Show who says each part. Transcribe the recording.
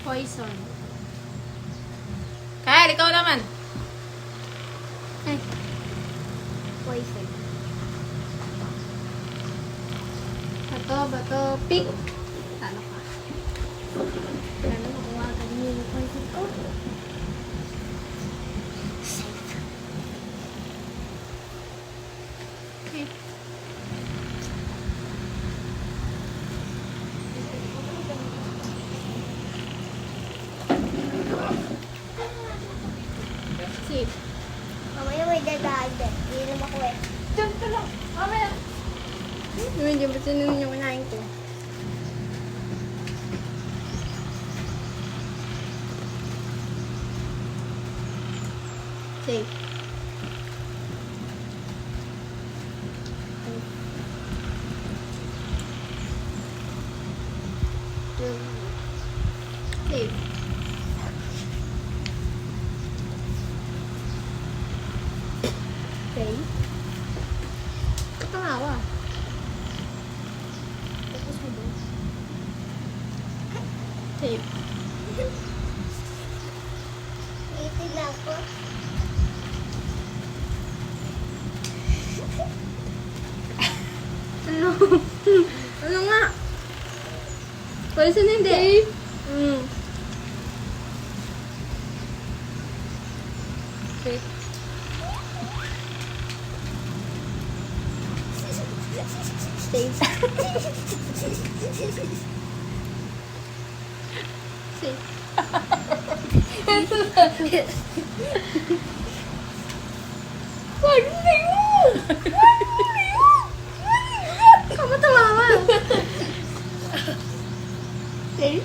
Speaker 1: Poison.
Speaker 2: Kyle, ikaw naman.
Speaker 1: Ay. Poison. Bato. Pick. Talo ka. Ano makuha ka niyo yung poison ko? Okay. Safe.
Speaker 3: Mamaya may dadagan. Hindi naman ako eh.
Speaker 2: Diyan ka lang. Mamaya.
Speaker 1: Medyo ba't yun yung kinain ko? Safe. Safe. Okay. Katawa.
Speaker 3: Tapos mo doon.
Speaker 1: Safe.
Speaker 3: Itig lang po.
Speaker 1: Ano? Ano nga? Poison hindi. Safe.
Speaker 2: Safe.
Speaker 1: Safe. Safe.
Speaker 2: Wag na yun!
Speaker 1: Kamu tumawa. Safe.